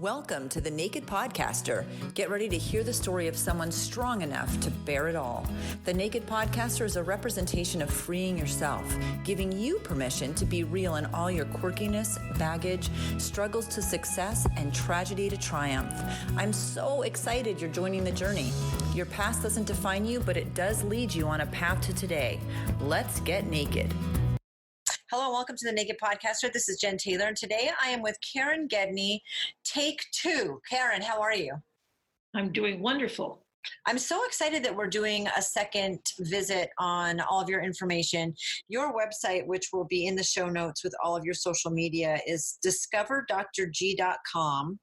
Welcome to The Naked Podcaster. Get ready to hear the story of someone strong enough to bear it all. The Naked Podcaster is a representation of freeing yourself, giving you permission to be real in all your quirkiness, baggage, struggles to success, and tragedy to triumph. I'm so excited you're joining the journey. Your past doesn't define you, but it does lead you on a path to today. Let's get naked. Hello and welcome to the Naked Podcaster. This is Jen Taylor, and today I am with Karen Gedney, take two. Karen, how are you? I'm doing wonderful. I'm so excited that we're doing a second visit on all of your information. Your website, which will be in the show notes with all of your social media, is discoverdrg.com.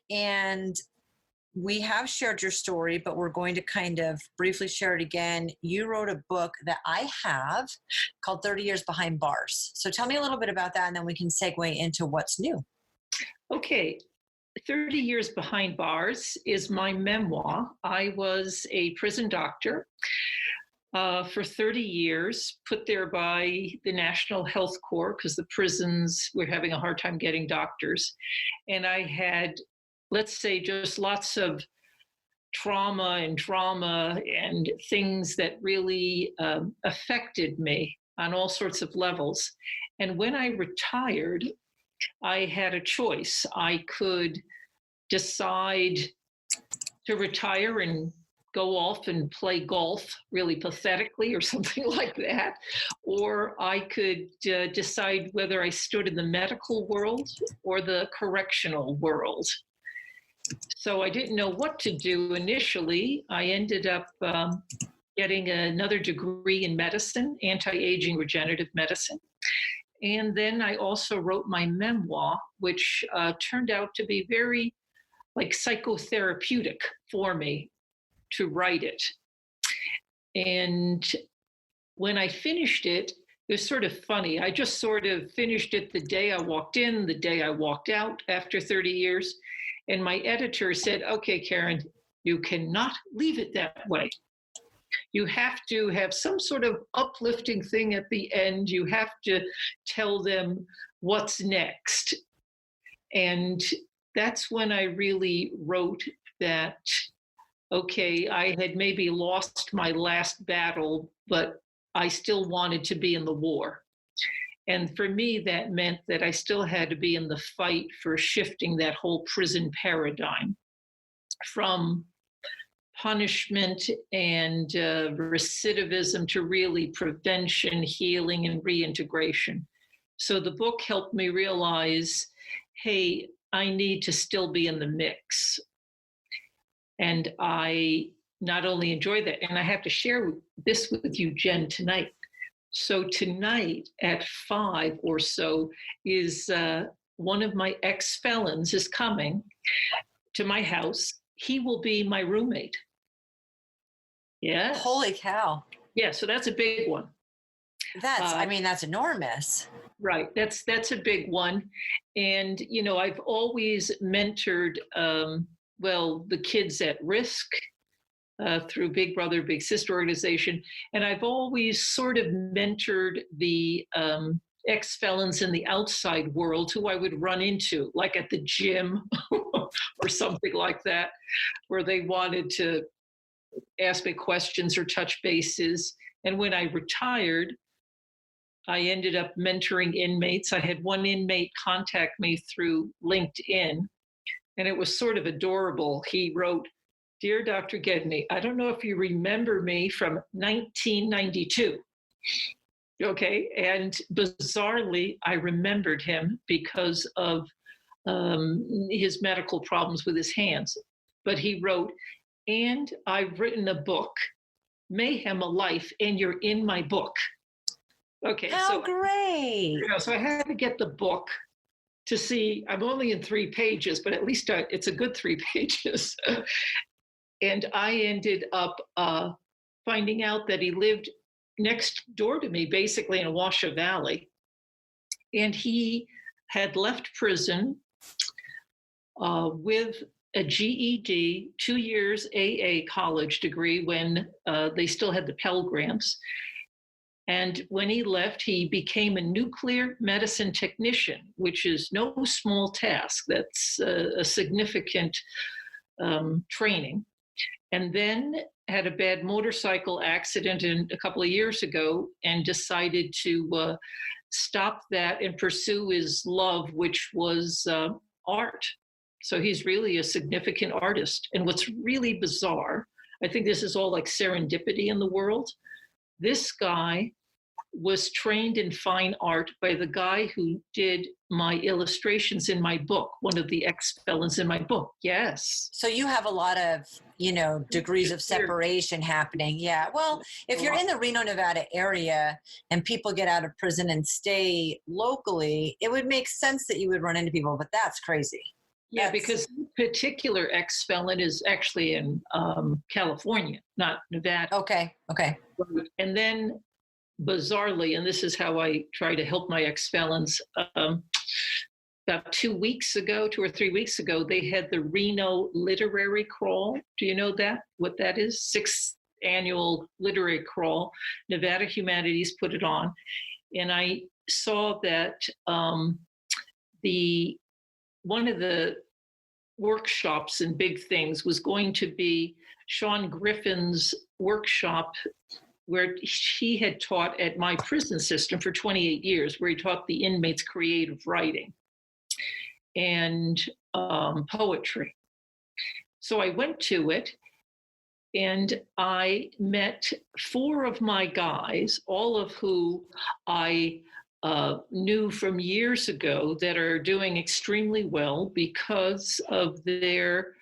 And we have shared your story, but we're going to kind of briefly share it again. You wrote a book that I have called 30 Years Behind Bars. So tell me a little bit about that, and then we can segue into what's new. Okay. 30 Years Behind Bars is my memoir. I was a prison doctor for 30 years, put there by the National Health Corps because the prisons were having a hard time getting doctors. And I had, let's say, just lots of trauma and drama and things that really affected me on all sorts of levels. And when I retired, I had a choice. I could decide to retire and go off and play golf really pathetically or something like that. Or I could decide whether I stood in the medical world or the correctional world. So I didn't know what to do initially. I ended up getting another degree in medicine, anti-aging regenerative medicine. And then I also wrote my memoir, which turned out to be very psychotherapeutic for me to write it. And when I finished it, it was sort of funny. I just sort of finished it the day I walked in, the day I walked out after 30 years. And my editor said, okay, Karen, you cannot leave it that way. You have to have some sort of uplifting thing at the end. You have to tell them what's next. And that's when I really wrote that, okay, I had maybe lost my last battle, but I still wanted to be in the war. And for me, that meant that I still had to be in the fight for shifting that whole prison paradigm from punishment and recidivism to really prevention, healing, and reintegration. So the book helped me realize, hey, I need to still be in the mix. And I not only enjoy that, and I have to share this with you, Jen, tonight. So tonight at 5 or so is one of my ex-felons is coming to my house. He will be my roommate. Yeah. Holy cow. Yeah, so that's a big one. That's enormous. Right. That's a big one. And, I've always mentored, the kids at risk through Big Brother, Big Sister organization. And I've always sort of mentored the ex-felons in the outside world who I would run into, like at the gym or something like that, where they wanted to ask me questions or touch bases. And when I retired, I ended up mentoring inmates. I had one inmate contact me through LinkedIn, and it was sort of adorable. He wrote, "Dear Dr. Gedney, I don't know if you remember me from 1992. Okay, and bizarrely, I remembered him because of his medical problems with his hands. But he wrote, and I've written a book, Mayhem A Life, and you're in my book. Okay, how great. So I had to get the book to see, I'm only in 3 pages, but at least it's a good 3 pages. And I ended up finding out that he lived next door to me, basically in Washoe Valley. And he had left prison with a GED, 2 years AA college degree when they still had the Pell Grants. And when he left, he became a nuclear medicine technician, which is no small task. That's a significant training. And then had a bad motorcycle accident a couple of years ago and decided to stop that and pursue his love, which was art. So he's really a significant artist. And what's really bizarre, I think this is all like serendipity in the world. This guy was trained in fine art by the guy who did my illustrations in my book, one of the ex-felons in my book. Yes. So you have a lot of, degrees of separation happening. Yeah. Well, if you're in the Reno, Nevada area and people get out of prison and stay locally, it would make sense that you would run into people, but that's crazy. Yeah, because this particular ex-felon is actually in California, not Nevada. Okay. And then bizarrely, and this is how I try to help my ex-felons, about 2 or 3 weeks ago, they had the Reno literary crawl. Do you know what that is? 6th annual literary crawl. Nevada Humanities put it on. And I saw that one of the workshops and big things was going to be Shaun Griffin's workshop, where he had taught at my prison system for 28 years, where he taught the inmates creative writing and poetry. So I went to it and I met 4 of my guys, all of who I knew from years ago, that are doing extremely well because of their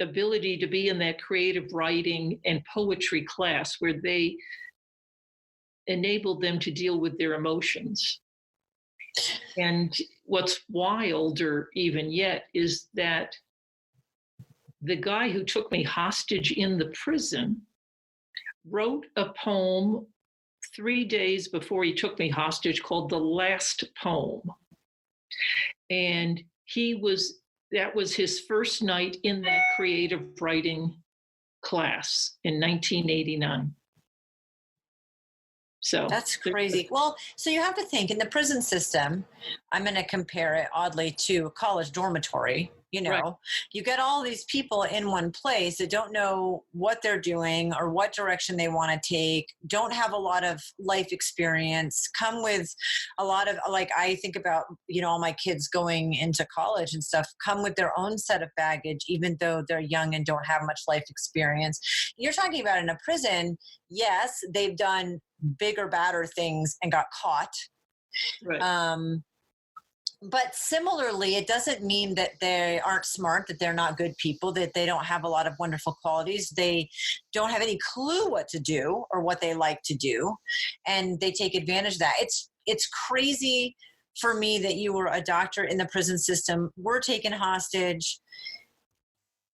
ability to be in that creative writing and poetry class where they enabled them to deal with their emotions. And what's wilder even yet is that the guy who took me hostage in the prison wrote a poem 3 days before he took me hostage called The Last Poem. And that was his first night in that creative writing class in 1989. So that's crazy. Well, so you have to think in the prison system, I'm going to compare it oddly to a college dormitory. Right. You get all these people in one place that don't know what they're doing or what direction they want to take, don't have a lot of life experience, come with a lot of, like, I think about, all my kids going into college and stuff, come with their own set of baggage, even though they're young and don't have much life experience. You're talking about in a prison, yes, they've done bigger, badder things and got caught. Right. But similarly, it doesn't mean that they aren't smart, that they're not good people, that they don't have a lot of wonderful qualities. They don't have any clue what to do or what they like to do, and they take advantage of that. It's crazy for me that you were a doctor in the prison system, were taken hostage.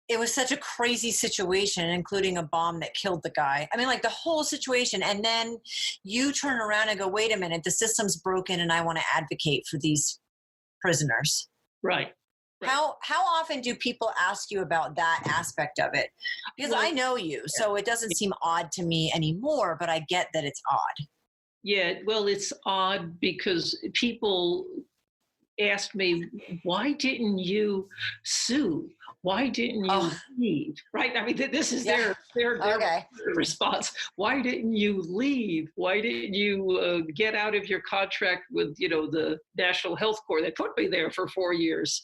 It was such a crazy situation, including a bomb that killed the guy. I mean, like the whole situation. And then you turn around and go, wait a minute, the system's broken and I want to advocate for these prisoners. Right. How often do people ask you about that aspect of it? Because I know you, so it doesn't seem odd to me anymore, but I get that it's odd. Yeah, well, it's odd because people asked me, why didn't you sue? Why didn't you leave? Right? I mean, this is their response. Why didn't you leave? Why didn't you get out of your contract with, the National Health Corps that put me there for 4 years?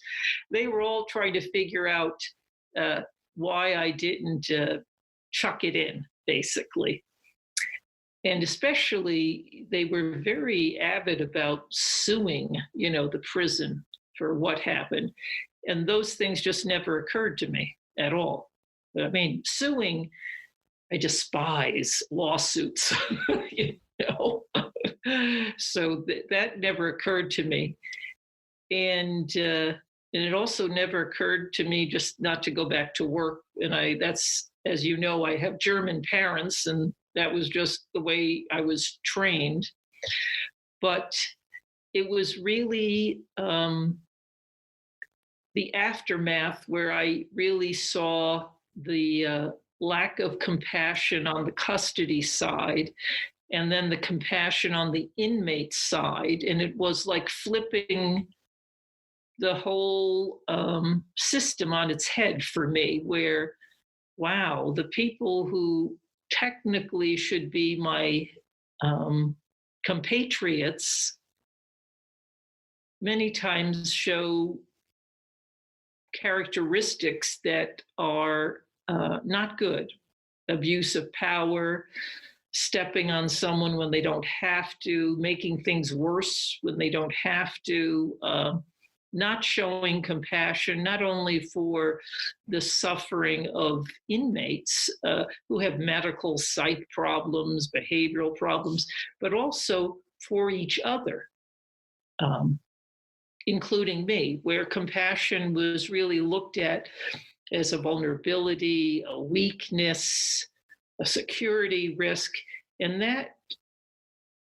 They were all trying to figure out why I didn't chuck it in, basically. And especially, they were very avid about suing, the prison for what happened. And those things just never occurred to me at all. I mean, suing, I despise lawsuits, So that never occurred to me. And it also never occurred to me just not to go back to work. And that's, as you know, I have German parents, and that was just the way I was trained. But it was really the aftermath where I really saw the lack of compassion on the custody side and then the compassion on the inmate side. And it was like flipping the whole system on its head for me, where, wow, the people who technically should be my compatriots many times show characteristics that are not good. Abuse of power, stepping on someone when they don't have to, making things worse when they don't have to, not showing compassion, not only for the suffering of inmates who have medical psych problems, behavioral problems, but also for each other, including me, where compassion was really looked at as a vulnerability, a weakness, a security risk. And that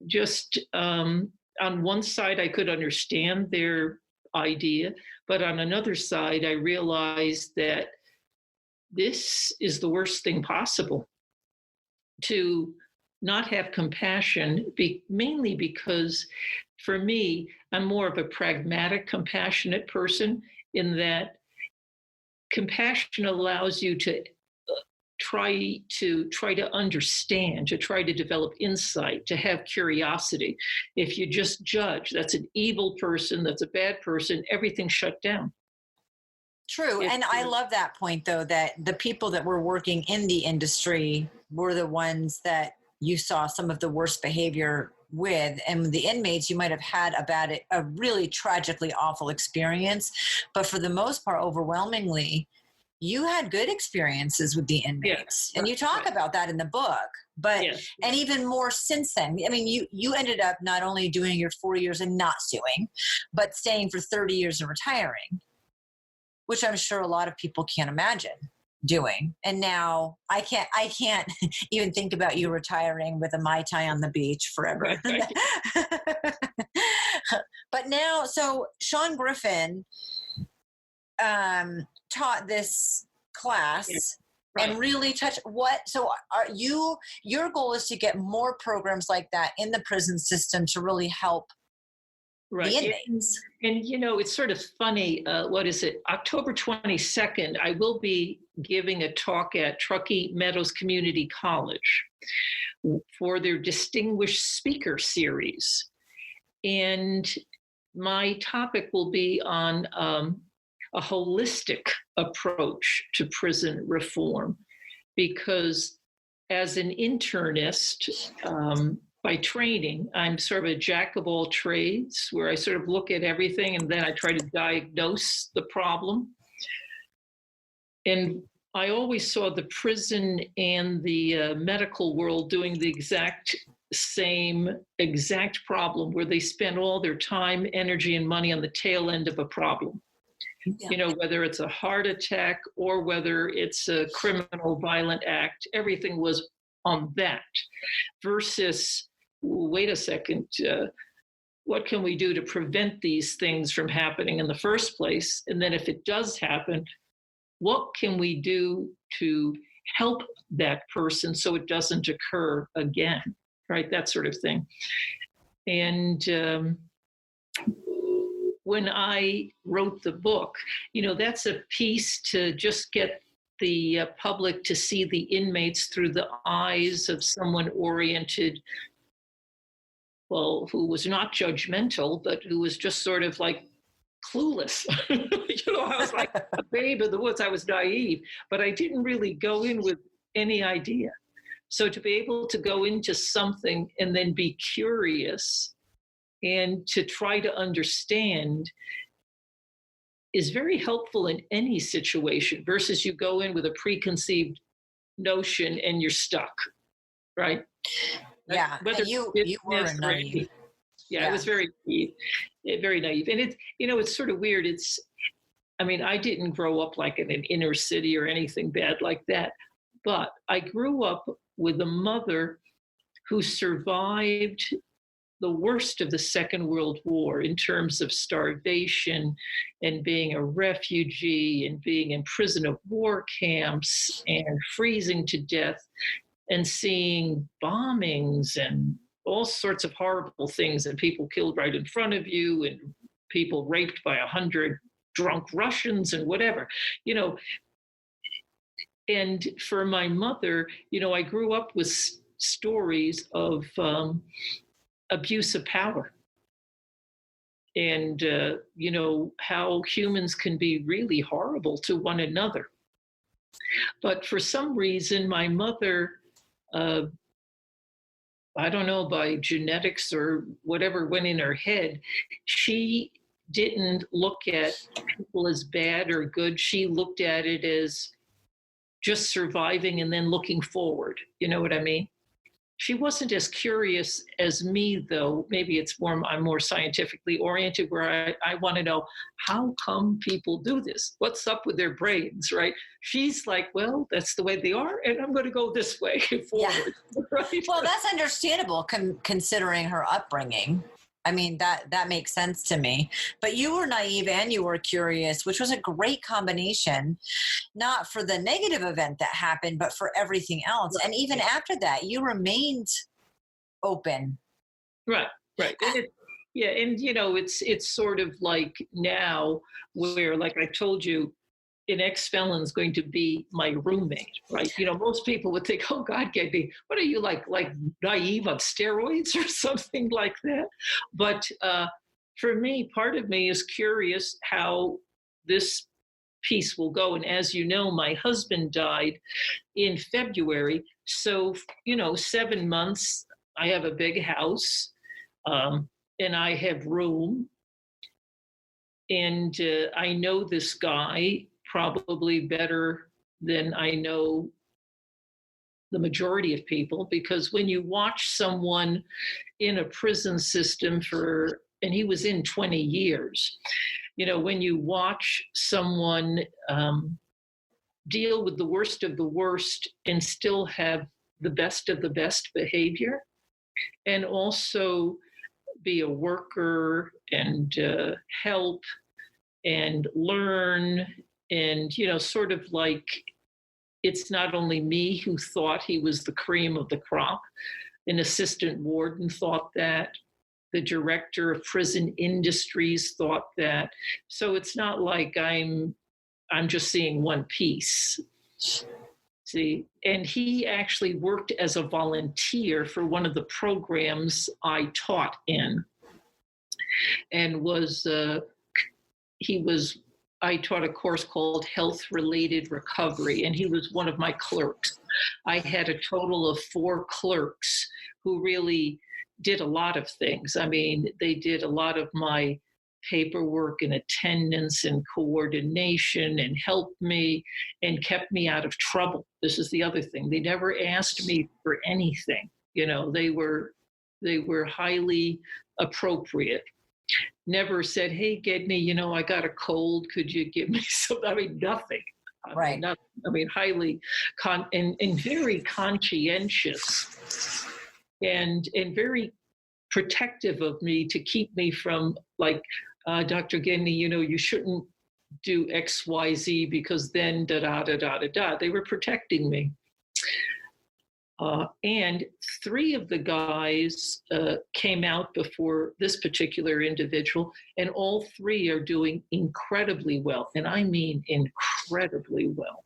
just, on one side, I could understand their idea, but on another side, I realized that this is the worst thing possible, to not have compassion, mainly because for me, I'm more of a pragmatic, compassionate person, in that compassion allows you to try to understand, to try to develop insight, to have curiosity. If you just judge, that's an evil person, that's a bad person, everything's shut down. True. And I love that point, though, that the people that were working in the industry were the ones that you saw some of the worst behavior with, and the inmates, you might have had a really tragically awful experience, but for the most part, overwhelmingly, you had good experiences with the inmates. Yes, and you talk about that in the book, but, yes. And even more since then. I mean, you ended up not only doing your 4 years and not suing, but staying for 30 years and retiring, which I'm sure a lot of people can't imagine doing. And now I can't even think about you retiring with a Mai Tai on the beach forever. But now, so Shaun Griffin taught this class, right, and really touch so are your goal is to get more programs like that in the prison system to really help, right, the inmates. And it's sort of funny, what is it, October 22nd, I will be giving a talk at Truckee Meadows Community College for their Distinguished Speaker Series. And my topic will be on a holistic approach to prison reform, because as an internist, by training, I'm sort of a jack of all trades, where I sort of look at everything and then I try to diagnose the problem. And I always saw the prison and the medical world doing the exact problem, where they spend all their time, energy, and money on the tail end of a problem. Yeah. Whether it's a heart attack or whether it's a criminal violent act, everything was on that, versus, wait a second, what can we do to prevent these things from happening in the first place? And then if it does happen, what can we do to help that person so it doesn't occur again, right? That sort of thing. And when I wrote the book, that's a piece to just get the public to see the inmates through the eyes of someone oriented, well, who was not judgmental, but who was just sort of like clueless. I was like a babe in the woods. I was naive, but I didn't really go in with any idea. So to be able to go into something and then be curious and to try to understand is very helpful in any situation, versus you go in with a preconceived notion and you're stuck, right? Yeah, you were naive. Yeah, it was very naive. And it's sort of weird. I didn't grow up like in an inner city or anything bad like that, but I grew up with a mother who survived the worst of the Second World War in terms of starvation and being a refugee and being in prison of war camps and freezing to death. and seeing bombings and all sorts of horrible things, and people killed right in front of you, and people raped by 100 drunk Russians and whatever, you know. And for my mother, you know, I grew up with stories of abuse of power. And, you know, how humans can be really horrible to one another. But for some reason, my mother, I don't know, by genetics or whatever went in her head, she didn't look at people as bad or good. She looked at it as just surviving and then looking forward. You know what I mean? She wasn't as curious as me, though. Maybe it's more, I'm more scientifically oriented, where I want to know, how come people do this? What's up with their brains, right? She's like, well, that's the way they are, and I'm going to go this way forward. Yeah. Right? Well, that's understandable considering her upbringing. I mean, that makes sense to me. But you were naive and you were curious, which was a great combination, not for the negative event that happened, but for everything else. And even after that, you remained open. Right. And and you know, it's sort of like now where, like I told you, an ex-felon is going to be my roommate, right? You know, most people would think, oh God, Gaby, what are you like naive on steroids or something like that? But for me, part of me is curious how this piece will go. And as you know, my husband died in February. So, you know, 7 months, I have a big house, and I have room. And I know this guy probably better than I know the majority of people, because when you watch someone in a prison system and he was in 20 years, you know, when you watch someone deal with the worst of the worst and still have the best of the best behavior, and also be a worker and help and learn, and, you know, sort of like, it's not only me who thought he was the cream of the crop. An assistant warden thought that. The director of prison industries thought that. So it's not like I'm just seeing one piece. See, and he actually worked as a volunteer for one of the programs I taught in, and I taught a course called Health-Related Recovery, and he was one of my clerks. I had a total of 4 clerks who really did a lot of things. I mean, they did a lot of my paperwork and attendance and coordination and helped me and kept me out of trouble. This is the other thing. They never asked me for anything. You know, they were highly appropriate. Never said, hey, Gedney, you know, I got a cold. Could you give me some? I mean, nothing. Right. Highly and very conscientious and very protective of me, to keep me from, like, Dr. Gedney, you know, you shouldn't do X, Y, Z, because then da-da-da-da-da-da. They were protecting me. And 3 of the guys came out before this particular individual, and all 3 are doing incredibly well. And I mean incredibly well.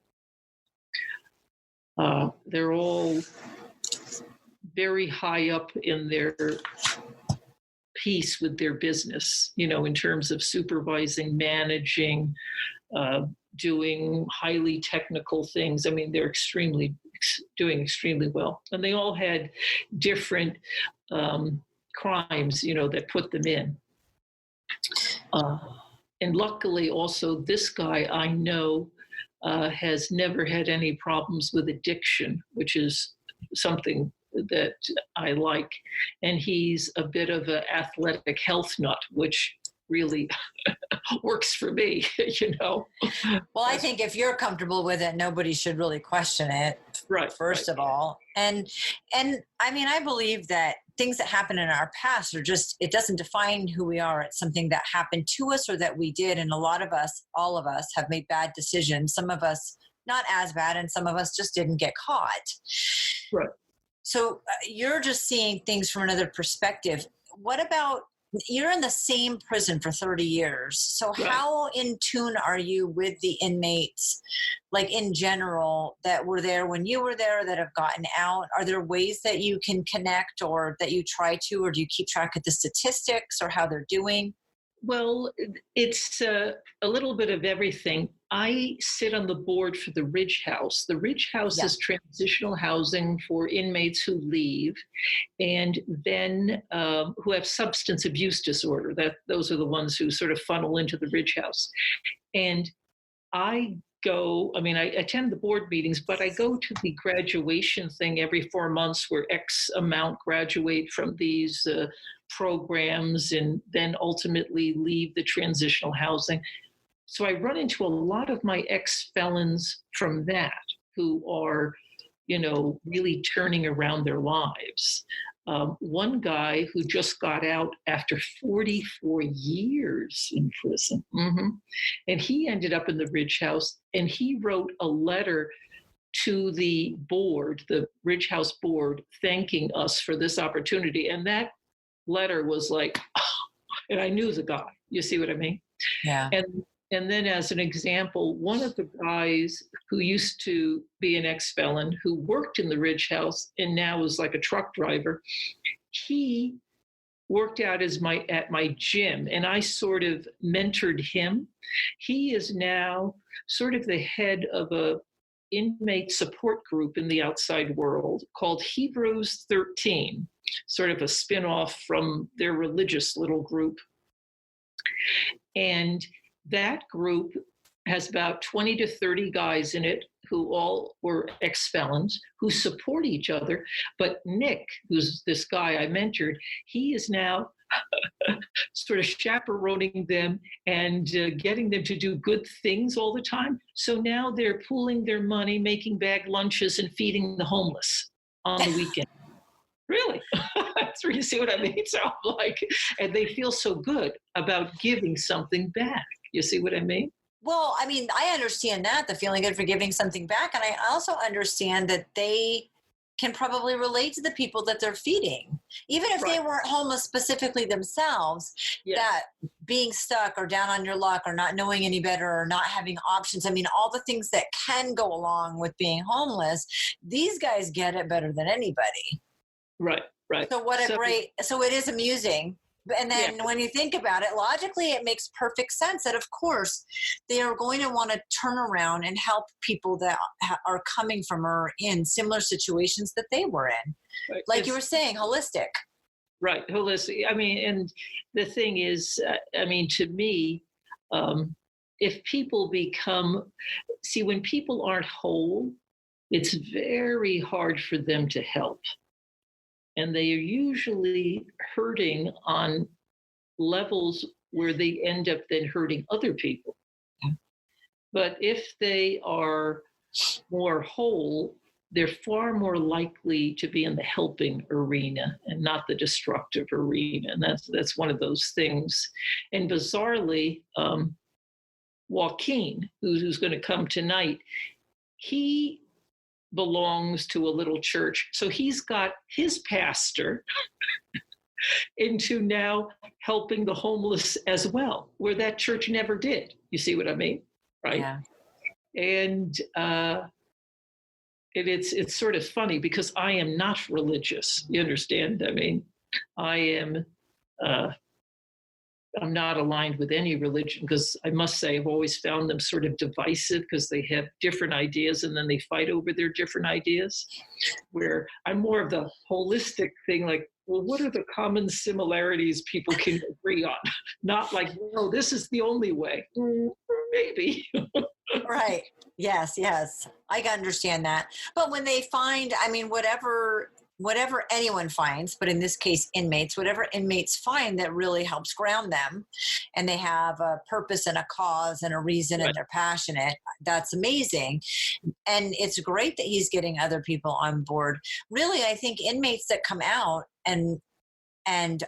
They're all very high up in their piece with their business, you know, in terms of supervising, managing, doing highly technical things. I mean, they're doing extremely well. And they all had different crimes, you know, that put them in. And luckily also, this guy I know has never had any problems with addiction, which is something that I like. And he's a bit of an athletic health nut, which really works for me, you know. Well, I think if you're comfortable with it, nobody should really question it. Right. First of all. And I mean, I believe that things that happen in our past are just, it doesn't define who we are. It's something that happened to us or that we did. And a lot of us, all of us, have made bad decisions. Some of us not as bad, and some of us just didn't get caught. Right. So you're just seeing things from another perspective. What about, you're in the same prison for 30 years. So Right. how in tune are you with the inmates, like in general, that were there when you were there, that have gotten out? Are there ways that you can connect, or that you try to, or do you keep track of the statistics or how they're doing? Well, it's a little bit of everything. I sit on the board for the Ridge House. The Ridge House Yeah. is transitional housing for inmates who leave and then who have substance abuse disorder. Those are the ones who sort of funnel into the Ridge House. And I attend the board meetings, but I go to the graduation thing every 4 months where X amount graduate from these programs and then ultimately leave the transitional housing. So I run into a lot of my ex-felons from that who are, really turning around their lives. One guy who just got out after 44 years in prison. Mm-hmm. And he ended up in the Ridge House, and he wrote a letter to the board, the Ridge House board, thanking us for this opportunity. And that letter was like, and I knew the guy. You see what I mean? Yeah. And then as an example, one of the guys who used to be an ex-felon who worked in the Ridge House and now is like a truck driver, he worked out at my gym, and I sort of mentored him. He is now sort of the head of a inmate support group in the outside world called Hebrews 13, sort of a spin-off from their religious little group. And that group has about 20 to 30 guys in it who all were ex-felons who support each other. But Nick, who's this guy I mentored, he is now sort of chaperoning them and getting them to do good things all the time. So now they're pooling their money, making bag lunches and feeding the homeless on the weekend. Really? That's where you see what I mean? So I'm like, and they feel so good about giving something back. You see what I mean? Well, I mean, I understand that, the feeling good for giving something back. And I also understand that they can probably relate to the people that they're feeding. Even if Right. they weren't homeless specifically themselves, Yes. that being stuck or down on your luck or not knowing any better or not having options, I mean, all the things that can go along with being homeless, these guys get it better than anybody. Right, right. So it is amusing. And then Yeah. when you think about it, logically, it makes perfect sense that, of course, they are going to want to turn around and help people that are coming from or in similar situations that they were in. Right. Like you were saying, holistic. Right, holistic. I mean, and the thing is, to me, if people when people aren't whole, it's very hard for them to help. And they are usually hurting on levels where they end up then hurting other people. But if they are more whole, they're far more likely to be in the helping arena and not the destructive arena. And that's one of those things. And bizarrely, Joaquin, who's going to come tonight, he belongs to a little church. So he's got his pastor into now helping the homeless as well, where that church never did. You see what I mean? Right. Yeah. And it's sort of funny because I am not religious. You understand? I mean, I'm not aligned with any religion because I must say I've always found them sort of divisive because they have different ideas and then they fight over their different ideas, where I'm more of the holistic thing, like, well, what are the common similarities people can agree on? Not like, no, this is the only way. Maybe. Right. Yes. I can understand that. But when they find, I mean, whatever anyone finds, but in this case, inmates, whatever inmates find that really helps ground them, and they have a purpose and a cause and a reason, Right. and they're passionate, that's amazing. And it's great that he's getting other people on board. Really, I think inmates that come out and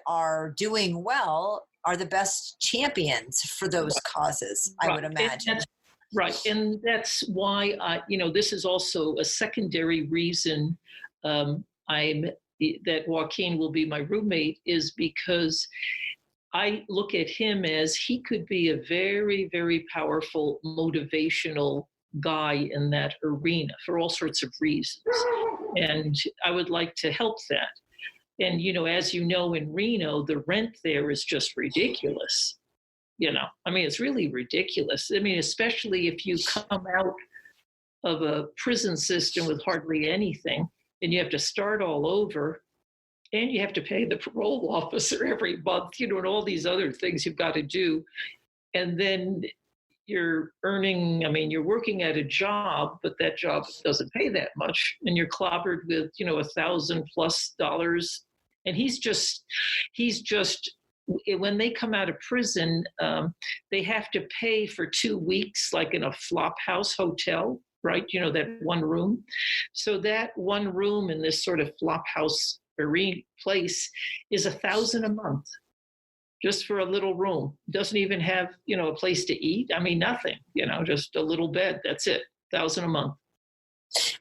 are doing well are the best champions for those causes, I would imagine. Right. And that's why, this is also a secondary reason that Joaquin will be my roommate is because I look at him as he could be a very, very powerful motivational guy in that arena for all sorts of reasons. And I would like to help that. And, as you know, in Reno, the rent there is just ridiculous. It's really ridiculous. Especially if you come out of a prison system with hardly anything and you have to start all over. And you have to pay the parole officer every month, and all these other things you've got to do. And then you're working at a job, but that job doesn't pay that much. And you're clobbered with, $1,000+ And he's just, when they come out of prison, they have to pay for 2 weeks, like in a flop house hotel, right? That one room. So that one room in this sort of flop house place is $1,000 a month just for a little room. Doesn't even have a place to eat. Nothing. Just a little bed. That's it. $1,000 a month.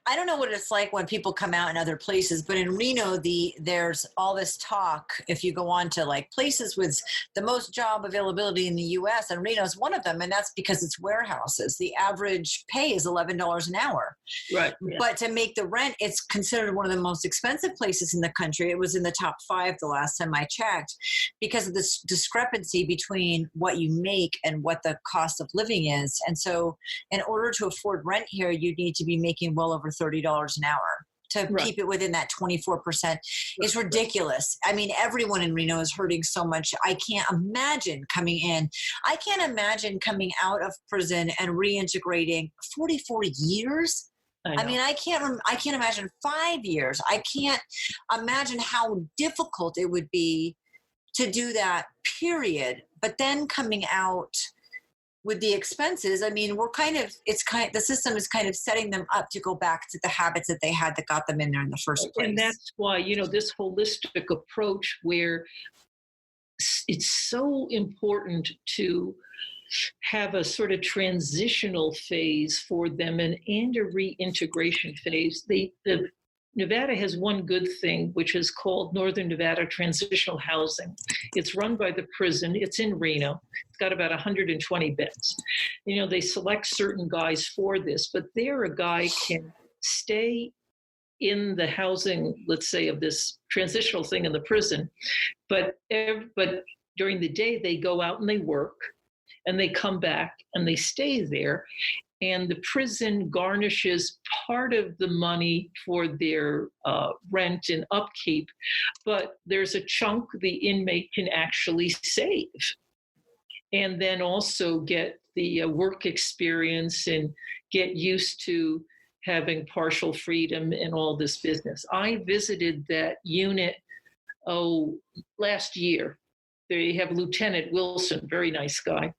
I don't know what it's like when people come out in other places, but in Reno, there's all this talk. If you go on to like places with the most job availability in the U.S., and Reno is one of them, and that's because it's warehouses. The average pay is $11 an hour. Right. Yeah. But to make the rent, it's considered one of the most expensive places in the country. It was in the top 5 the last time I checked, because of this discrepancy between what you make and what the cost of living is. And so in order to afford rent here, you need to be making well over $30 an hour to keep it within that 24%. It's ridiculous. Everyone in Reno is hurting so much. I can't imagine coming out of prison and reintegrating 44 years. I can't imagine 5 years. I can't imagine how difficult it would be to do that, period. But then coming out with the expenses, the system is kind of setting them up to go back to the habits that they had that got them in there in the first place. And that's why, this holistic approach where it's so important to have a sort of transitional phase for them and a reintegration phase. Nevada has one good thing, which is called Northern Nevada Transitional Housing. It's run by the prison. It's in Reno. It's got about 120 beds. They select certain guys for this, but there a guy can stay in the housing, let's say, of this transitional thing in the prison, but during the day they go out and they work, and they come back and they stay there. And the prison garnishes part of the money for their rent and upkeep, but there's a chunk the inmate can actually save, and then also get the work experience and get used to having partial freedom and all this business. I visited that unit last year. They have Lieutenant Wilson, very nice guy.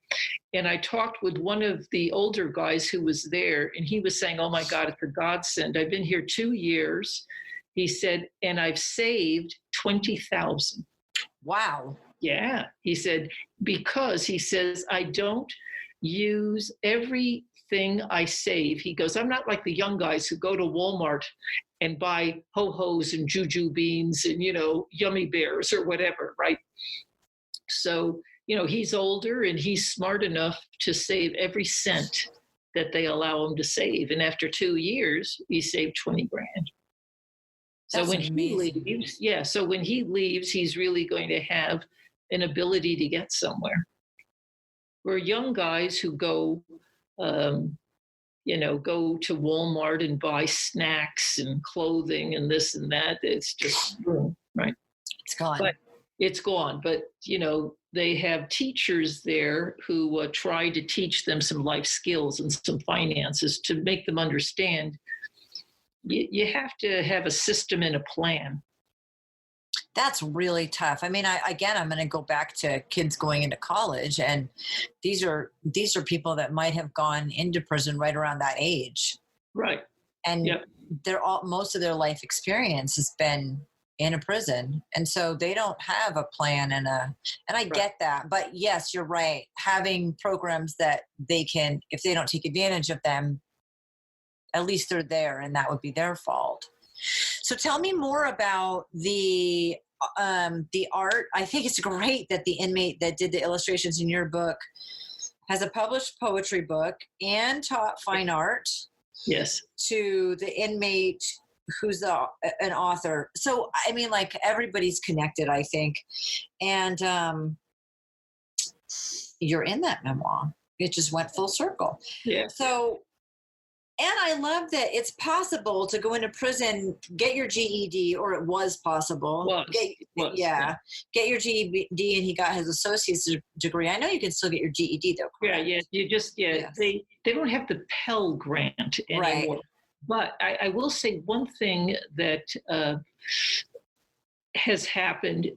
And I talked with one of the older guys who was there, and he was saying, oh my God, it's a godsend. I've been here 2 years, he said, and I've saved $20,000. Wow. Yeah. He said, because he says, I don't use everything I save. He goes, I'm not like the young guys who go to Walmart and buy ho-hos and juju beans and, yummy bears or whatever, right? So, he's older and he's smart enough to save every cent that they allow him to save. And after 2 years, he saved $20,000. So when he leaves, he's really going to have an ability to get somewhere. Where young guys who go to Walmart and buy snacks and clothing and this and that, it's just, right? It's gone. It's gone. But, they have teachers there who try to teach them some life skills and some finances to make them understand you have to have a system and a plan. That's really tough. I'm going to go back to kids going into college, and these are people that might have gone into prison right around that age. Right. And most of their life experience has been in a prison. And so they don't have a plan and I get that. But yes, you're right. Having programs that they can, if they don't take advantage of them, at least they're there and that would be their fault. So tell me more about the art. I think it's great that the inmate that did the illustrations in your book has a published poetry book and taught fine art. Yes. To the inmate who's an author. So, I mean, like, everybody's connected, I think. And you're in that memoir. It just went full circle. Yeah. So, and I love that it's possible to go into prison, get your GED, or it was possible. Get your GED, and he got his associate's degree. I know you can still get your GED though. Correct? Yeah. You just, yes. They don't have the Pell Grant anymore. Right. But I will say one thing that has happened.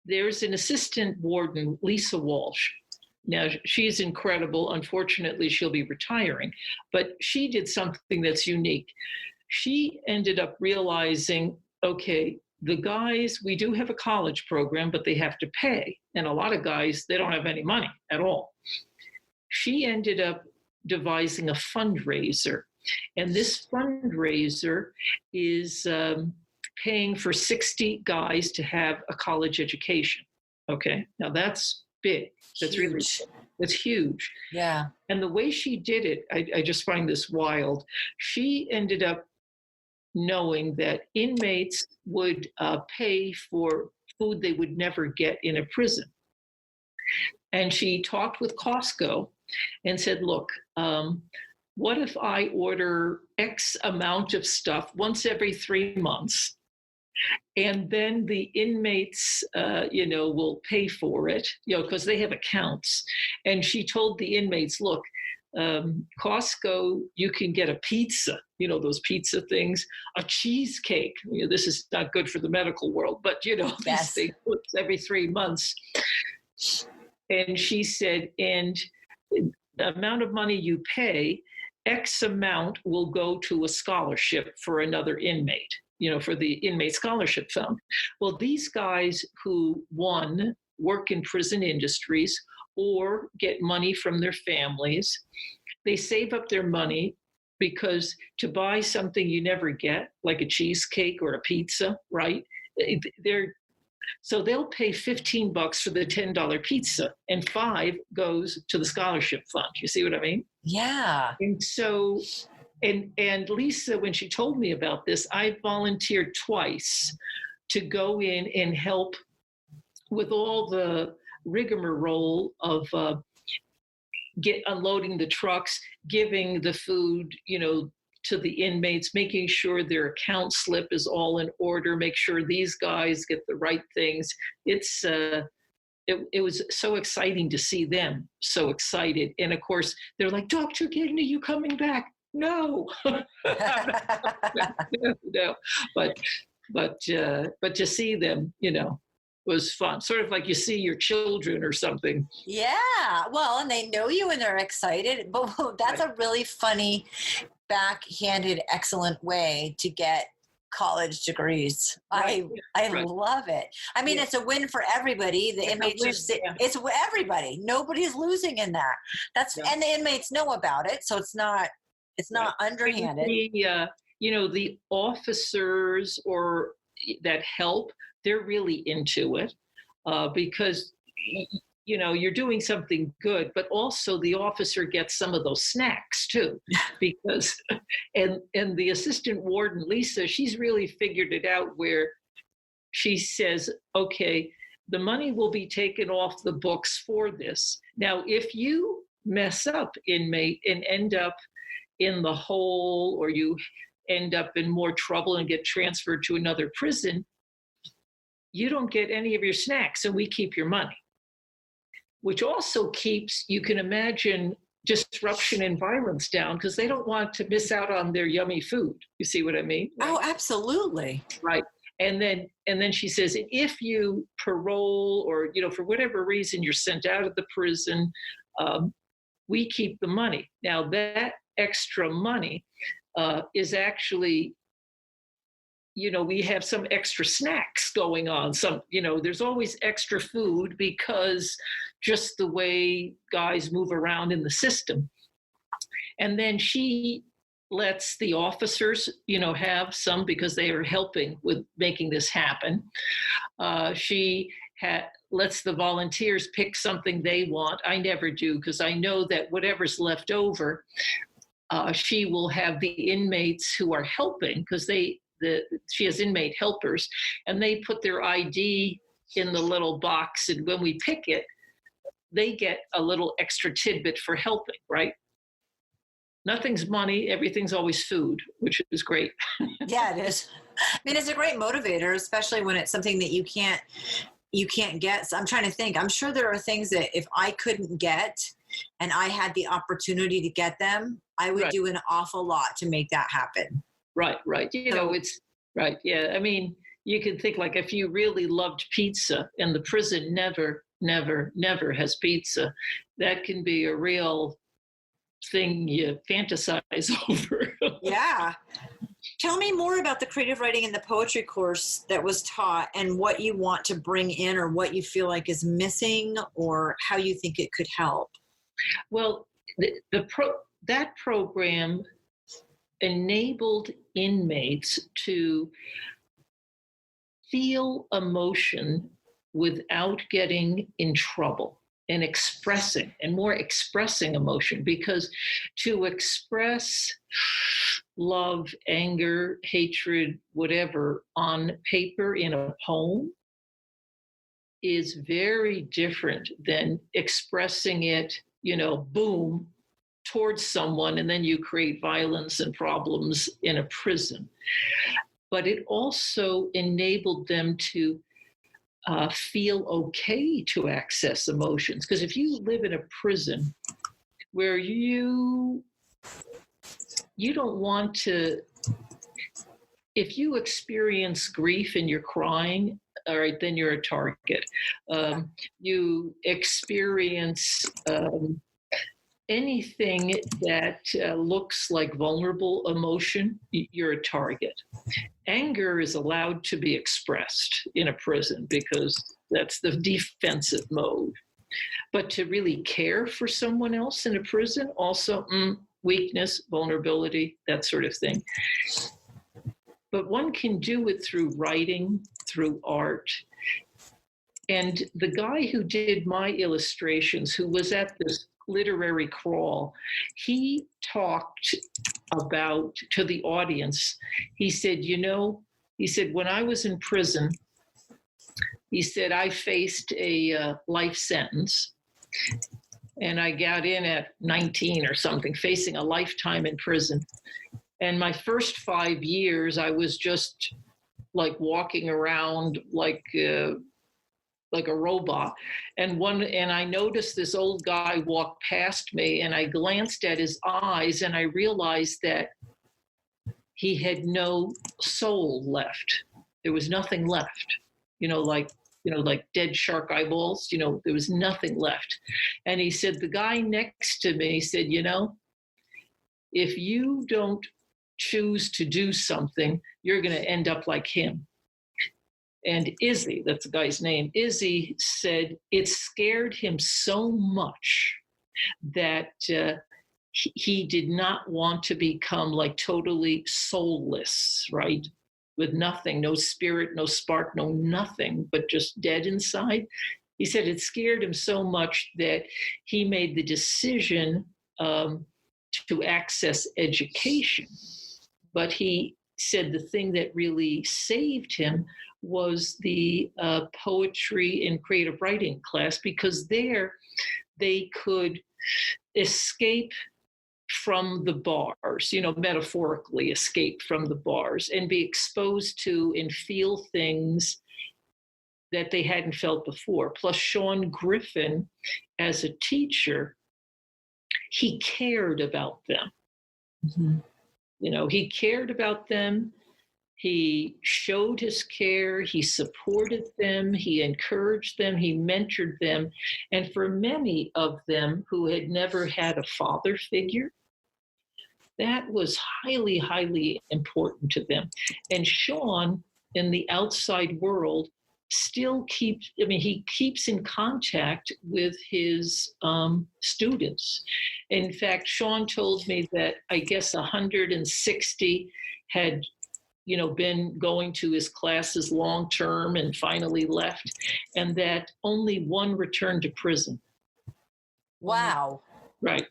There's an assistant warden, Lisa Walsh. Now, she's incredible. Unfortunately, she'll be retiring. But she did something that's unique. She ended up realizing, okay, the guys, we do have a college program, but they have to pay. And a lot of guys, they don't have any money at all. She ended up devising a fundraiser. And this fundraiser is paying for 60 guys to have a college education. Okay, now that's big. That's huge. Really, that's huge. Yeah. And the way she did it, I just find this wild. She ended up knowing that inmates would pay for food they would never get in a prison. And she talked with Costco and said, look, what if I order X amount of stuff once every 3 months? And then the inmates, will pay for it, because they have accounts. And she told the inmates, look, Costco, you can get a pizza, those pizza things, a cheesecake. This is not good for the medical world, but, these things every 3 months. And she said, and the amount of money you pay, X amount will go to a scholarship for another inmate. For the Inmate Scholarship Fund. Well, these guys who, one, work in prison industries or get money from their families, they save up their money because to buy something you never get, like a cheesecake or a pizza, right? So they'll pay $15 for the $10 pizza, and $5 goes to the scholarship fund. You see what I mean? Yeah. And so... And Lisa, when she told me about this, I volunteered twice to go in and help with all the rigmarole of unloading the trucks, giving the food, to the inmates, making sure their account slip is all in order, make sure these guys get the right things. It's it was so exciting to see them so excited. And of course, they're like, Dr. Gidney, you coming back? No, no. But to see them, was fun. Sort of like you see your children or something. Yeah. Well, and they know you and they're excited. But that's a really funny, backhanded, excellent way to get college degrees. Right. I love it. I mean, it's a win for everybody. The inmates it's everybody. Nobody's losing in that. And the inmates know about it, so it's not underhanded. The officers or that help, they're really into it because, you're doing something good, but also the officer gets some of those snacks too, because, and the assistant warden, Lisa, she's really figured it out where she says, okay, the money will be taken off the books for this. Now, if you mess up, inmate, and end up in the hole, or you end up in more trouble and get transferred to another prison, you don't get any of your snacks and we keep your money, which also keeps, you can imagine, disruption and violence down because they don't want to miss out on their yummy food. You see what I mean? Right? Oh, absolutely. Right. And then she says, if you parole or, for whatever reason you're sent out of the prison, we keep the money. Now that extra money is actually, we have some extra snacks going on. There's always extra food because just the way guys move around in the system. And then she lets the officers, have some because they are helping with making this happen. She lets the volunteers pick something they want. I never do because I know that whatever's left over, she will have the inmates who are helping because she has inmate helpers, and they put their ID in the little box, and when we pick it, they get a little extra tidbit for helping, right? Nothing's money, everything's always food, which is great. Yeah, it is. I mean, it's a great motivator, especially when it's something that you can't get. So I'm trying to think. I'm sure there are things that if I couldn't get and I had the opportunity to get them, I would do an awful lot to make that happen. Right. It's right. Yeah. I mean, you can think like if you really loved pizza and the prison never has pizza, that can be a real thing you fantasize over. Yeah. Tell me more about the creative writing and the poetry course that was taught and what you want to bring in or what you feel like is missing or how you think it could help. Well, that program enabled inmates to feel emotion without getting in trouble and expressing emotion, because to express love, anger, hatred, whatever on paper in a poem is very different than expressing it, boom, towards someone, and then you create violence and problems in a prison. But it also enabled them to feel okay to access emotions. Because if you live in a prison where you don't want to, if you experience grief and you're crying, all right, then you're a target. You experience anything that looks like vulnerable emotion, you're a target. Anger is allowed to be expressed in a prison because that's the defensive mode. But to really care for someone else in a prison, also weakness, vulnerability, that sort of thing. But one can do it through writing, through art. And the guy who did my illustrations, who was at this literary crawl, he talked about to the audience. He said, when I was in prison, he said, I faced a life sentence and I got in at 19 or something, facing a lifetime in prison. And my first 5 years, I was just like walking around like a robot. And I noticed this old guy walk past me, and I glanced at his eyes and I realized that he had no soul left. There was nothing left, like dead shark eyeballs, there was nothing left. And he said, the guy next to me said, if you don't choose to do something, you're going to end up like him. And Izzy, that's the guy's name, Izzy said it scared him so much that he did not want to become like totally soulless, right? With nothing, no spirit, no spark, no nothing, but just dead inside. He said it scared him so much that he made the decision to access education. But he said the thing that really saved him was the poetry and creative writing class, because there they could escape from the bars, metaphorically escape from the bars and be exposed to and feel things that they hadn't felt before. Plus, Shaun Griffin, as a teacher, he cared about them. Mm-hmm. He cared about them. He showed his care. He supported them. He encouraged them. He mentored them. And for many of them who had never had a father figure, that was highly, highly important to them. And Shaun, in the outside world, still keeps, he keeps in contact with his students. In fact, Shaun told me that I guess 160 had, been going to his classes long term and finally left, and that only one returned to prison. Wow. Right.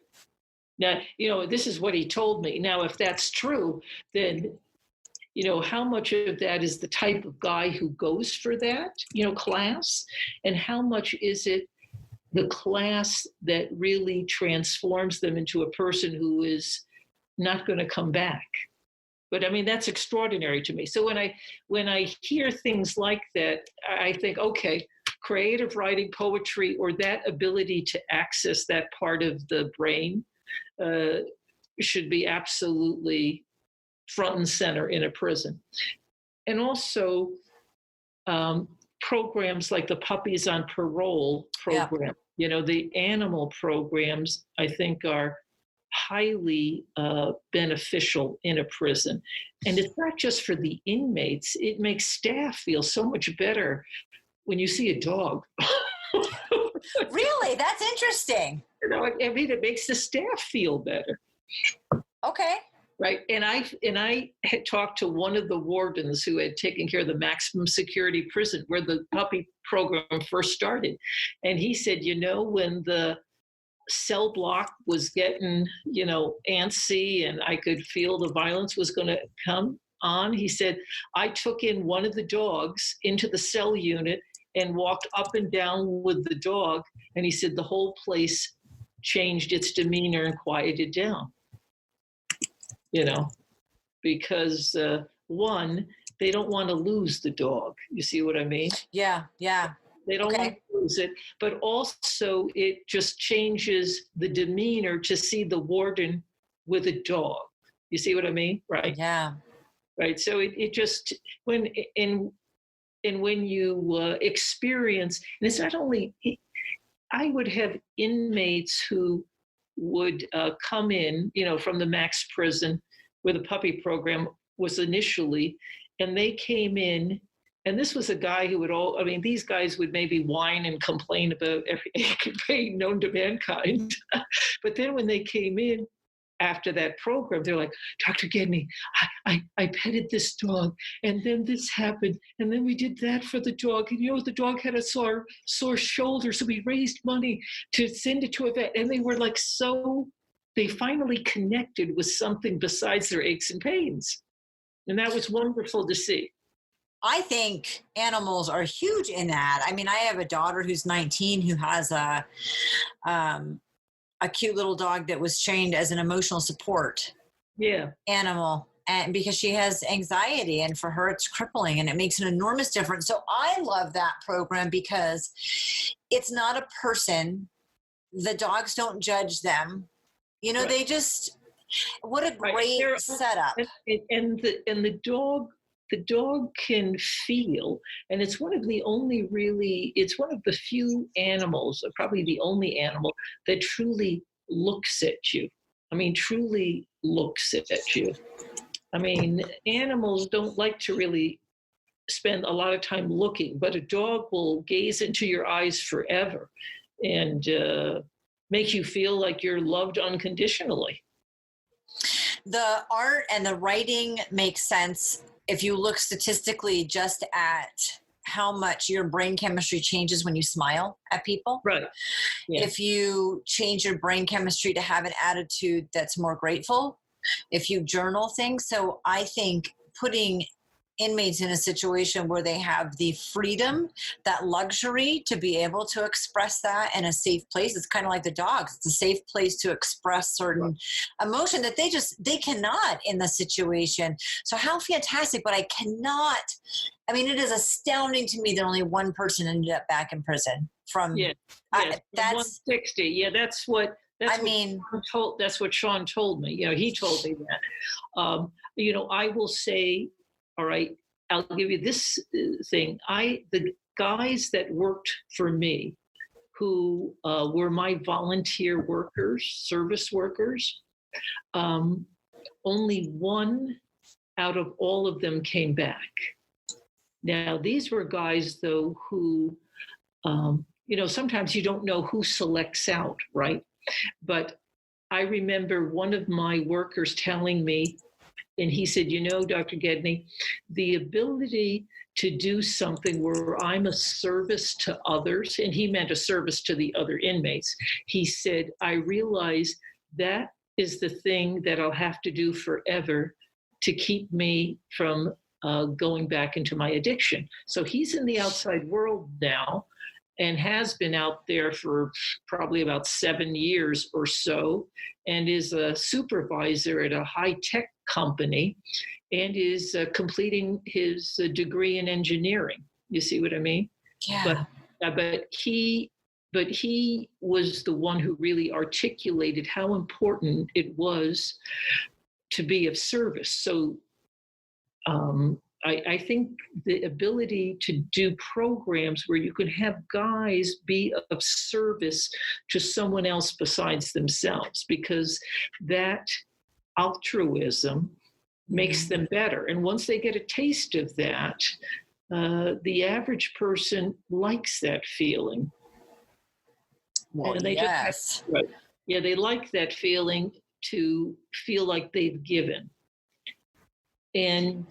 Now, this is what he told me. Now, if that's true, then how much of that is the type of guy who goes for that, class, and how much is it the class that really transforms them into a person who is not going to come back? But that's extraordinary to me. So when I hear things like that, I think, okay, creative writing, poetry, or that ability to access that part of the brain should be absolutely front and center in a prison. And also programs like the Puppies on Parole program, the animal programs, I think are highly beneficial in a prison. And it's not just for the inmates, it makes staff feel so much better when you see a dog. Really? That's interesting. It makes the staff feel better. Okay. Right. And I had talked to one of the wardens who had taken care of the maximum security prison where the puppy program first started. And he said, when the cell block was getting, antsy and I could feel the violence was going to come on, he said, I took in one of the dogs into the cell unit and walked up and down with the dog. And he said the whole place changed its demeanor and quieted down. Because one, they don't want to lose the dog. You see what I mean? Yeah. They don't want to lose it, but also it just changes the demeanor to see the warden with a dog. You see what I mean? Right? Yeah. Right. So it just, when you experience, and it's not only, I would have inmates who would come in, from the max prison where the puppy program was initially, and they came in, and this was a guy who would these guys would maybe whine and complain about every ache and pain known to mankind. But then when they came in after that program, they're like, Dr. Gedney, I petted this dog, and then this happened, and then we did that for the dog, and the dog had a sore shoulder, so we raised money to send it to a vet, and they were like, they finally connected with something besides their aches and pains, and that was wonderful to see. I think animals are huge in that. I have a daughter who's 19 who has a cute little dog that was trained as an emotional support animal, and because she has anxiety, and for her it's crippling, and it makes an enormous difference. So I love that program because it's not a person. The dogs don't judge them. Right. They just, what a great setup. And the dog can feel, and it's one of the few animals, or probably the only animal, that truly looks at you. Truly looks at you. Animals don't like to really spend a lot of time looking, but a dog will gaze into your eyes forever and make you feel like you're loved unconditionally. The art and the writing makes sense if you look statistically just at how much your brain chemistry changes when you smile at people. Right. Yeah. If you change your brain chemistry to have an attitude that's more grateful, if you journal things. So I think putting inmates in a situation where they have the freedom, that luxury to be able to express that in a safe place. It's kind of like the dogs. It's a safe place to express certain emotion that they cannot in the situation. So how fantastic, but I cannot, it is astounding to me that only one person ended up back in prison from, that's 160. Yeah. That's what Shaun told me. He told me that. I will say, all right, I'll give you this thing. The guys that worked for me, who were my volunteer workers, service workers, only one out of all of them came back. Now, these were guys, though, who, sometimes you don't know who selects out, right? But I remember one of my workers telling me, and he said, Dr. Gedney, the ability to do something where I'm a service to others, and he meant a service to the other inmates. He said, I realize that is the thing that I'll have to do forever to keep me from going back into my addiction. So he's in the outside world now and has been out there for probably about 7 years or so, and is a supervisor at a high-tech company, and is completing his degree in engineering. You see what I mean? Yeah. But he was the one who really articulated how important it was to be of service. So I think the ability to do programs where you can have guys be of service to someone else besides themselves, because that altruism makes them better. And once they get a taste of that, the average person likes that feeling. Well, and they yes. they like that feeling, to feel like they've given. And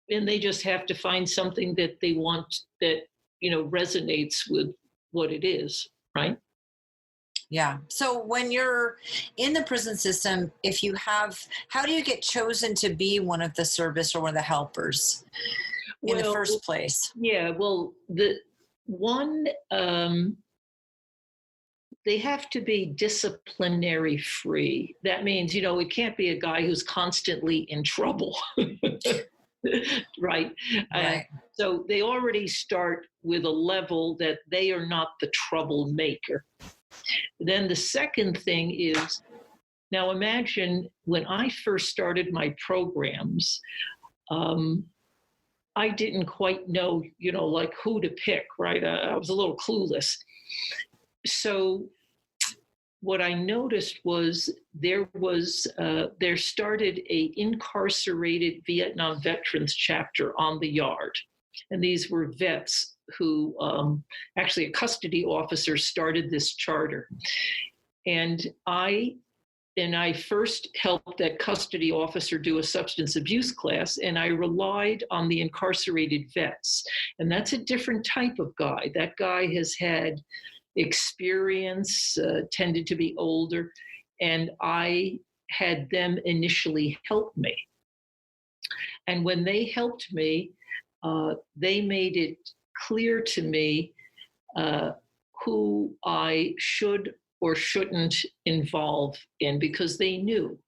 they just have to find something that they want that, resonates with what it is, right? Yeah. So when you're in the prison system, how do you get chosen to be one of the service or one of the helpers in the first place? Yeah, well, the one, they have to be disciplinary free. That means, it can't be a guy who's constantly in trouble. Right. So they already start with a level that they are not the troublemaker. Then the second thing is, now imagine when I first started my programs, I didn't quite know, like who to pick, right? I was a little clueless. So what I noticed was there started a incarcerated Vietnam veterans chapter on the yard. And these were vets who, actually a custody officer started this charter. And I first helped that custody officer do a substance abuse class, and I relied on the incarcerated vets. And that's a different type of guy. That guy has had experience, tended to be older, and I had them initially help me. And when they helped me, they made it clear to me who I should or shouldn't involve in, because they knew,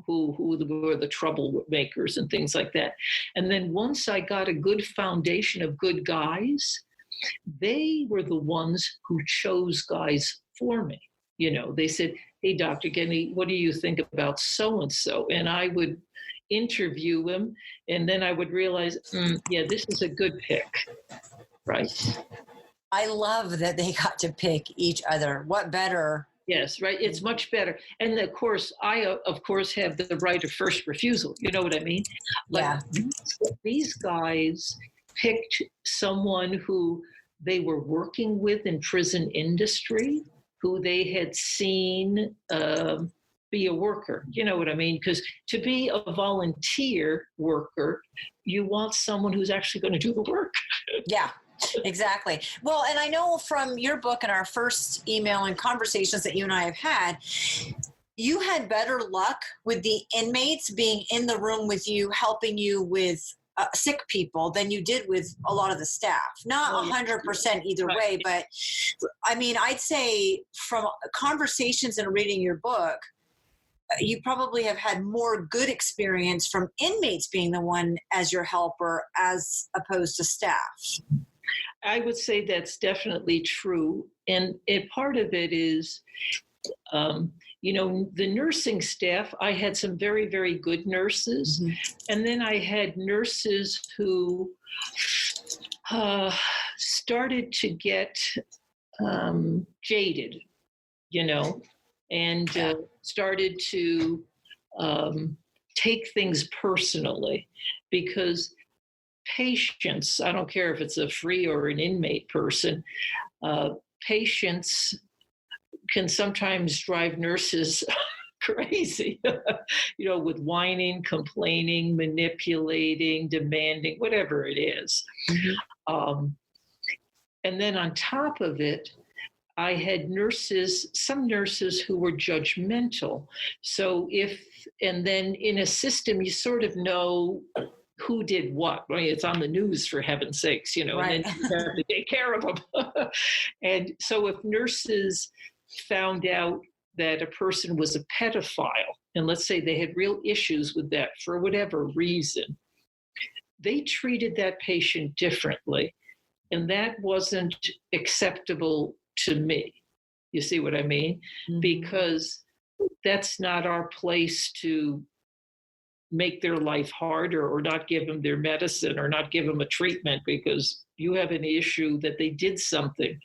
who were the troublemakers and things like that. And then once I got a good foundation of good guys, they were the ones who chose guys for me. They said, hey, Dr. Gedney, what do you think about so-and-so? And I would interview him, and then I would realize, this is a good pick, right? I love that they got to pick each other. What better? Yes, right. It's much better. And of course, I have the right of first refusal. You know what I mean? Yeah. But these guys picked someone who they were working with in prison industry, who they had seen be a worker. You know what I mean? Because to be a volunteer worker, you want someone who's actually going to do the work. Yeah. Exactly. Well, and I know from your book and our first email and conversations that you and I have had, you had better luck with the inmates being in the room with you, helping you with sick people than you did with a lot of the staff. Not 100% either way, but I mean, I'd say from conversations and reading your book, you probably have had more good experience from inmates being the one as your helper as opposed to staff. I would say that's definitely true. And part of it is, the nursing staff, I had some very, very good nurses. Mm-hmm. And then I had nurses who started to get jaded, and started to take things personally, because patients, I don't care if it's a free or an inmate person, patients can sometimes drive nurses crazy, with whining, complaining, manipulating, demanding, whatever it is. And then on top of it, I had some nurses who were judgmental. So and then in a system, you sort of know who did what, right? It's on the news, for heaven's sakes, Right. And then you have to take care of them. And so if nurses found out that a person was a pedophile, and let's say they had real issues with that for whatever reason, they treated that patient differently. And that wasn't acceptable to me. You see what I mean? Mm-hmm. Because that's not our place to make their life harder or not give them their medicine or not give them a treatment because you have an issue that they did something.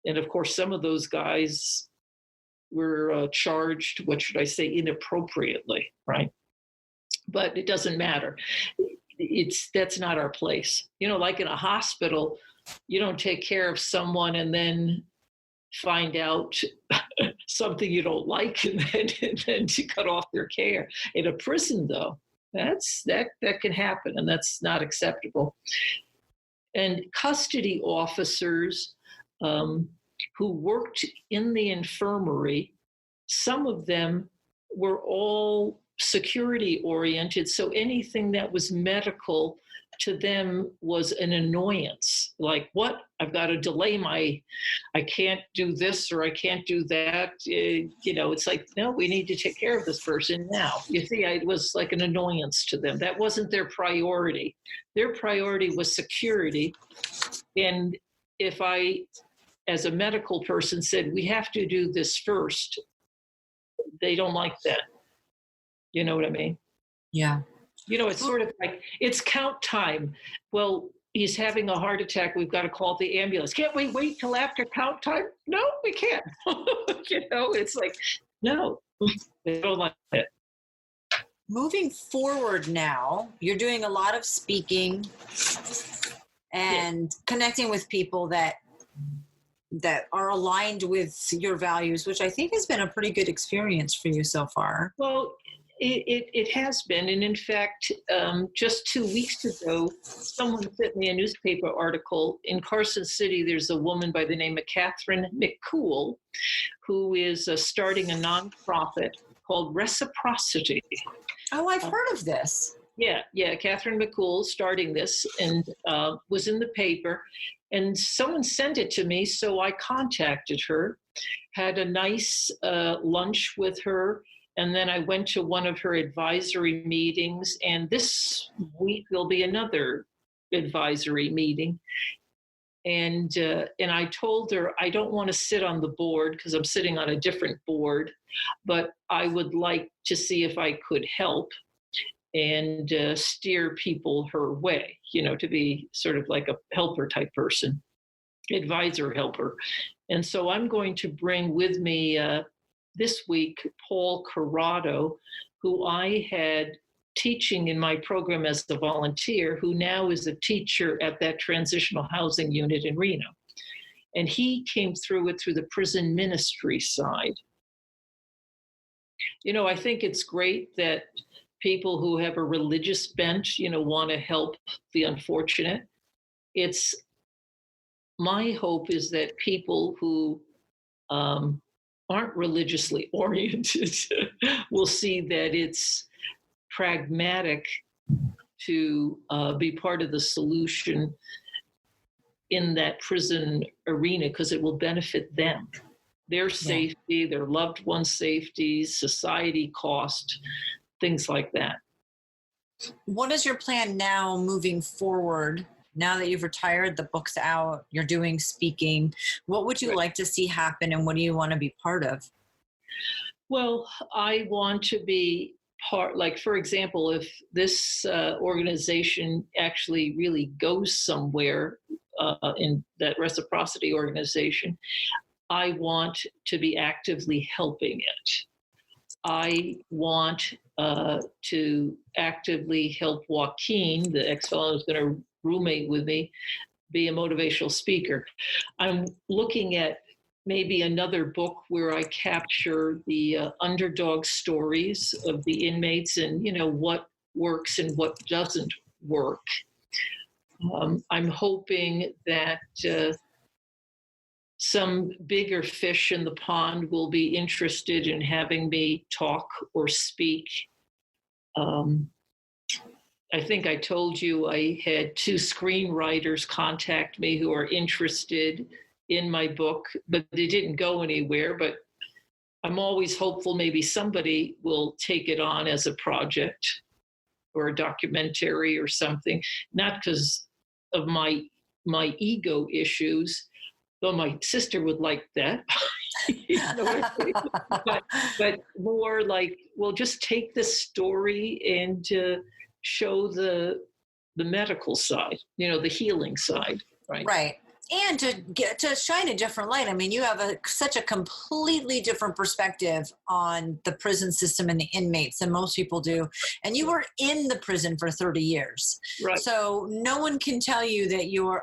And of course, some of those guys were charged, what should I say, inappropriately, right? But it doesn't matter. That's not our place. Like in a hospital, you don't take care of someone and then find out something you don't like and then to cut off their care. In a prison, though, that can happen, and that's not acceptable. And custody officers who worked in the infirmary, some of them were all security oriented. So anything that was medical to them was an annoyance. Like, what? I've got to delay I can't do this or I can't do that. It's like, no, we need to take care of this person now. You see, it was like an annoyance to them. That wasn't their priority. Their priority was security. And if I, as a medical person, said, we have to do this first, they don't like that. You know what I mean? Yeah. It's sort of like, it's count time. Well, he's having a heart attack. We've got to call the ambulance. Can't we wait till after count time? No, we can't. It's like, no, they don't like it. Moving forward now, you're doing a lot of speaking and connecting with people that are aligned with your values, which I think has been a pretty good experience for you so far. Well, it has been. And in fact, just 2 weeks ago, someone sent me a newspaper article. In Carson City, there's a woman by the name of Catherine McCool, who is starting a nonprofit called Reciprocity. Oh, I've heard of this. Yeah. Catherine McCool starting this and was in the paper. And someone sent it to me, so I contacted her, had a nice lunch with her, and then I went to one of her advisory meetings, and this week there'll be another advisory meeting. And I told her I don't want to sit on the board because I'm sitting on a different board, but I would like to see if I could help and steer people her way, to be sort of like a helper type person, advisor helper. And so I'm going to bring with me this week Paul Corrado, who I had teaching in my program as a volunteer, who now is a teacher at that transitional housing unit in Reno. And he came through it through the prison ministry side. I think it's great that people who have a religious bent, want to help the unfortunate. It's my hope is that people who aren't religiously oriented will see that it's pragmatic to be part of the solution in that prison arena because it will benefit them, their safety, their loved ones' safety, society cost, things like that. What is your plan now moving forward? Now that you've retired, the book's out, you're doing speaking, what would you like to see happen and what do you want to be part of? Well, I want to be part, like, for example, if this organization actually really goes somewhere in that Reciprocity organization, I want to be actively helping it. I want to actively help Joaquin, the ex-fellow who's going to roommate with me, be a motivational speaker. I'm looking at maybe another book where I capture the underdog stories of the inmates and, what works and what doesn't work. I'm hoping that some bigger fish in the pond will be interested in having me talk or speak. I think I told you I had 2 screenwriters contact me who are interested in my book, but they didn't go anywhere. But I'm always hopeful maybe somebody will take it on as a project or a documentary or something, not because of my ego issues, though my sister would like that. but more like, well, just take the story and show the medical side, the healing side, right? Right. And to shine a different light. I mean, you have such a completely different perspective on the prison system and the inmates than most people do. And you were in the prison for 30 years. Right. So no one can tell you that you're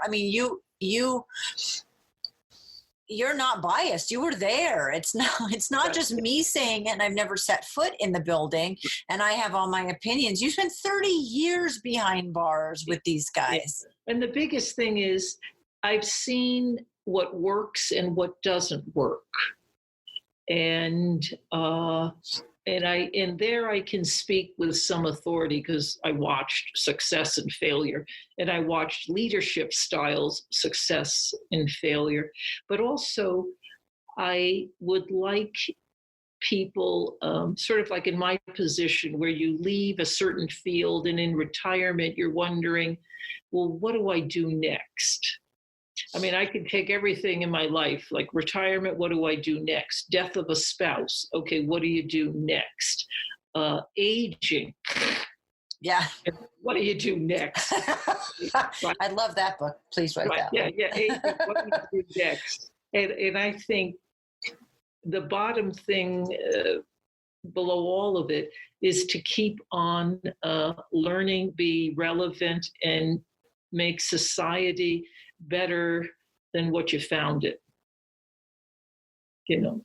not biased. You were there. It's not just me saying it, and I've never set foot in the building and I have all my opinions. You spent 30 years behind bars with these guys. And the biggest thing is I've seen what works and what doesn't work. And there I can speak with some authority because I watched success and failure, and I watched leadership styles, success and failure. But also I would like people sort of like in my position where you leave a certain field and in retirement, you're wondering, well, what do I do next? I mean, I could take everything in my life, like retirement, what do I do next? Death of a spouse. Okay, what do you do next? Aging. Yeah. What do you do next? Right. I love that book. Please write that. Yeah, yeah. Aging, what do you do next? And I think the bottom thing below all of it is to keep on learning, be relevant, and make society better than what you found it, and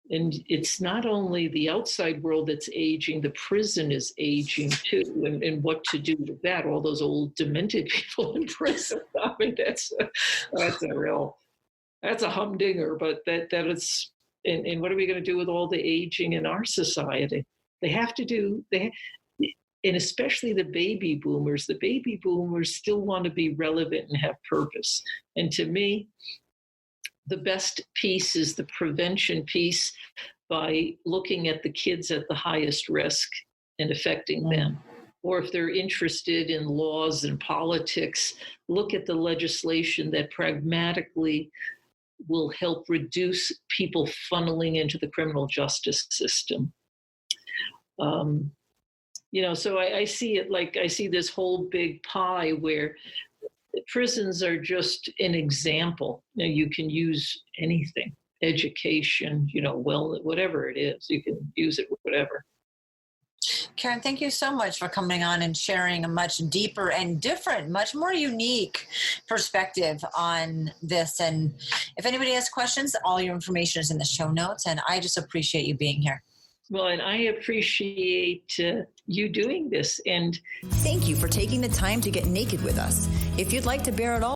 it's not only the outside world that's aging, the prison is aging too, and what to do with that, all those old demented people in prison. I mean, that's a humdinger, but that is, and what are we going to do with all the aging in our society? And especially the baby boomers still want to be relevant and have purpose. And to me, the best piece is the prevention piece by looking at the kids at the highest risk and affecting them. Or if they're interested in laws and politics, look at the legislation that pragmatically will help reduce people funneling into the criminal justice system. So I see it like I see this whole big pie where prisons are just an example. You can use anything, education, whatever it is, you can use it, whatever. Karen, thank you so much for coming on and sharing a much deeper and different, much more unique perspective on this. And if anybody has questions, all your information is in the show notes. And I just appreciate you being here. Well, and I appreciate you doing this. And thank you for taking the time to get naked with us. If you'd like to bear it all,